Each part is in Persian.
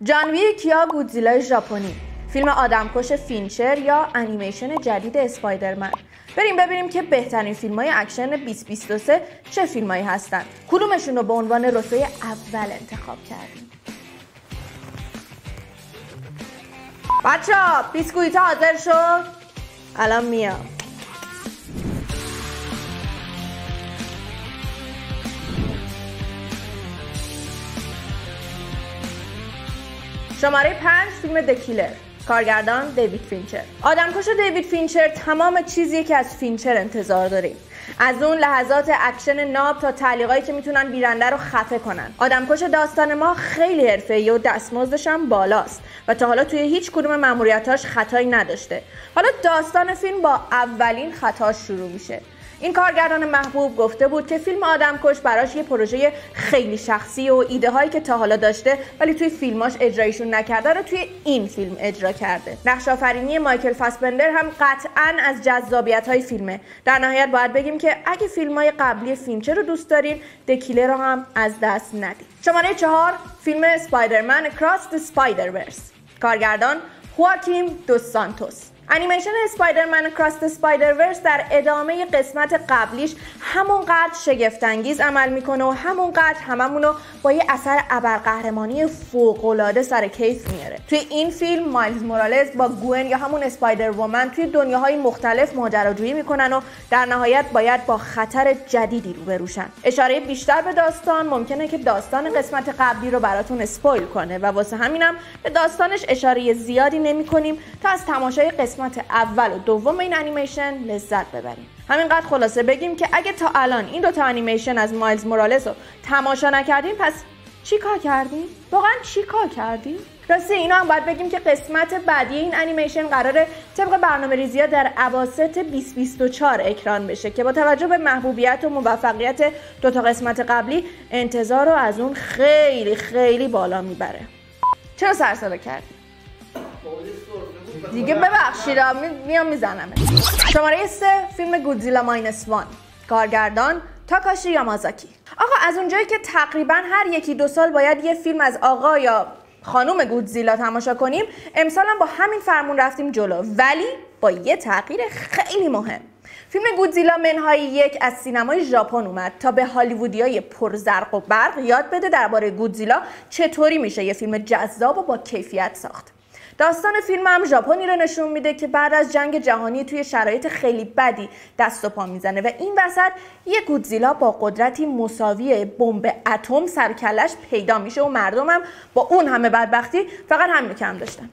جان ویک یا گودزیلای ژاپنی، فیلم آدمکش فینچر یا انیمیشن جدید اسپایدرمن. بریم ببینیم که بهترین فیلم‌های اکشن 2023 چه فیلمایی هستن. کدومشون رو به عنوان رتبه اول انتخاب کردیم؟ بچه‌ها بیسکویت حاضر شد؟ الان میام. شماره 5 فیلم دکیلر، کارگردان دیوید فینچر. آدمکش دیوید فینچر تمام چیزیه که از فینچر انتظار داریم، از اون لحظات اکشن ناب تا تعلیقایی که میتونن بیننده رو خفه کنن. آدمکش داستان ما خیلی حرفه‌ای و دستمزدش هم بالاست و تا حالا توی هیچ کدوم ماموریتاش خطایی نداشته. حالا داستان فیلم با اولین خطاش شروع میشه. این کارگردان محبوب گفته بود که فیلم آدمکش براش یه پروژه خیلی شخصی و ایده هایی که تا حالا داشته ولی توی فیلماش اجرایشون نکرده رو توی این فیلم اجرا کرده. نقش آفرینی مایکل فاسبندر هم قطعاً از جذابیت های فیلمه. در نهایت باید بگیم که اگه فیلم‌های قبلی فینچر رو دوست دارین، دکیلر رو هم از دست ندید. شماره 4 فیلم اسپایدرمن اکراس دی اسپایدرورس، کارگردان خواکین دوس سانتوس. انیمیشن اسپایدرمن اکراس دی اسپایدرورس در ادامه قسمت قبلیش همونقدر شگفت‌انگیز عمل میکنه و همونقدر هممونو با یه اثر ابرقهرمانی فوق‌العاده سر کیف میاره. توی این فیلم مایلز مورالز با گوئن یا همون اسپایدر وومن توی دنیاهای مختلف ماجراجویی میکنن و در نهایت باید با خطر جدیدی روبروشن. اشاره بیشتر به داستان ممکنه که داستان قسمت قبلی رو براتون اسپویل کنه و واسه همینم به داستانش اشاره زیادی نمی‌کنیم تا از تماشای قسمت اول و دوم این انیمیشن لذت ببریم. همینقدر خلاصه بگیم که اگه تا الان این دوتا انیمیشن از مایلز مورالز رو تماشا نکردین، پس چی کار کردین؟ واقعا چی کار کردین؟ راستی اینا هم باید بگیم که قسمت بعدی این انیمیشن قراره طبق برنامه‌ریزی‌ها در اواسط 2024 اکران بشه که با توجه به محبوبیت و موفقیت دوتا قسمت قبلی انتظار رو از اون خیلی خیلی بالا میبره. چرا سرسره کردی؟ دیگه ببخشید میام میزنم. شماره 3 فیلم گودزیلا ماینس وان، کارگردان تاکاشی یامازاکی. آقا از اونجایی که تقریبا هر یکی 2 سال باید یه فیلم از آقا یا خانم گودزیلا تماشا کنیم، امسال هم با همین فرمون رفتیم جلو، ولی با یه تغییر خیلی مهم. فیلم گودزیلا منهای 1 از سینمای ژاپن اومد تا به هالیوودیای پرزرق و برق یاد بده درباره گودزیلا چطوری میشه یه فیلم جذاب و با کیفیت ساخت. داستان فیلم هم ژاپنی رو نشون میده که بعد از جنگ جهانی توی شرایط خیلی بدی دست و پا میزنه و این وسط یه گودزیلا با قدرتی مساوی بمب اتم سر کلش پیدا میشه و مردم هم با اون همه بدبختی فقط همین کم داشتن.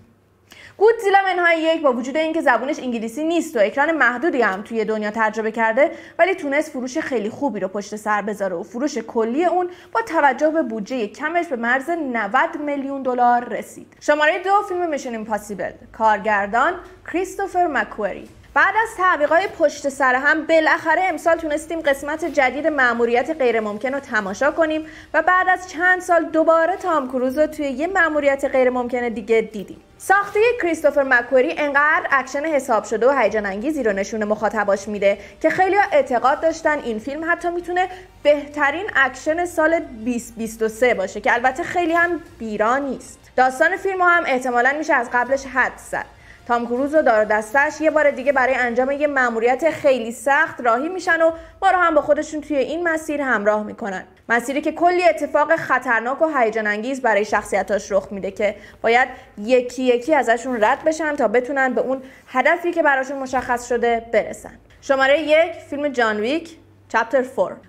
گودزیلا منهای 1 با وجود اینکه زبونش انگلیسی نیست و اکران محدودی هم توی دنیا تجربه کرده، ولی تونست فروش خیلی خوبی رو پشت سر بذاره و فروش کلی اون با توجه به بودجه کمش به مرز 90 میلیون دلار رسید. شماره 2 فیلم میشن ایمپاسیبل، کارگردان کریستوفر مک‌کوئری. بعد از تعویقای پشت سر هم بالاخره امسال تونستیم قسمت جدید مأموریت غیرممکن رو تماشا کنیم و بعد از چند سال دوباره تام کروز رو توی یه مأموریت غیرممکن دیگه دیدیم. ساخته کریستوفر مک‌کوئری انقدر اکشن حساب شده و هیجان انگیزی رو نشون مخاطباش میده که خیلی‌ها اعتقاد داشتن این فیلم حتی میتونه بهترین اکشن سال 2023 باشه که البته خیلی هم بیرا نیست. داستان فیلم هم احتمالاً میشه از قبلش حدس زد. تام کروز و دار و دستش یه بار دیگه برای انجام یه مأموریت خیلی سخت راهی میشن و ما رو هم با خودشون توی این مسیر همراه میکنن. مسیری که کلی اتفاق خطرناک و هیجان انگیز برای شخصیتاش رخ میده که باید یکی یکی ازشون رد بشن تا بتونن به اون هدفی که براشون مشخص شده برسن. شماره 1 فیلم جان ویک چپتر 4،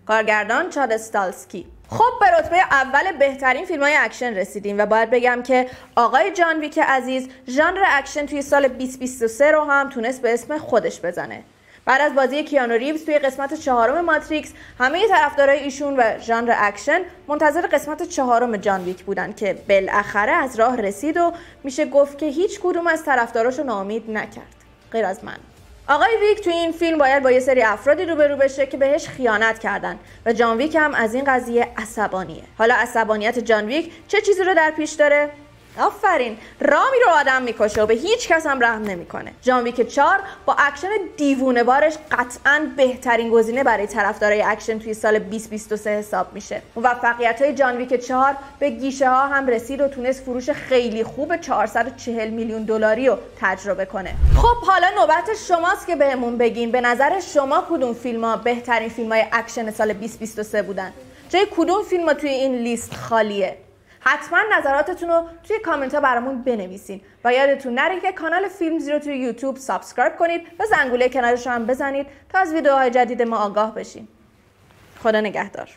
کارگردان چاد استالسکی. خب به رتبه اول بهترین فیلم‌های اکشن رسیدیم و باید بگم که آقای جان ویک عزیز ژانر اکشن توی سال 2023 رو هم تونست به اسم خودش بزنه. بعد از بازی کیانو ریوز توی قسمت 4 ماتریکس، همه طرفدارای ایشون و ژانر اکشن منتظر قسمت 4 جان ویک بودن که بالاخره از راه رسید و میشه گفت که هیچ کدوم از طرفداراشو ناامید نکرد غیر از من. آقای ویک توی این فیلم باید با یه سری افرادی روبرو بشه که بهش خیانت کردن و جان ویک هم از این قضیه عصبانیه. حالا عصبانیت جان ویک چه چیزی رو در پیش داره؟ آفرین. رامی رو آدم میکشه و به هیچ کس هم رحم نمیکنه. جان ویک 4 با اکشن دیوونه بارش قطعاً بهترین گزینه برای طرفدارای اکشن توی سال 2023 حساب میشه. موفقیت‌های جان ویک 4 به گیشه ها هم رسید و تونست فروش خیلی خوب 440 میلیون دلاری رو تجربه کنه. خب حالا نوبت شماست که بهمون بگین به نظر شما کدوم فیلم‌ها بهترین فیلم‌های اکشن سال 2023 بودن؟ جای کدوم فیلم‌ها توی این لیست خالیه؟ حتما نظراتتون رو توی کامنت ها برامون بنویسین و یادتون نره که کانال فیلمزی رو توی یوتیوب سابسکرایب کنید و زنگوله کنارش رو هم بزنید تا از ویدیوهای جدید ما آگاه بشین. خدا نگهدار.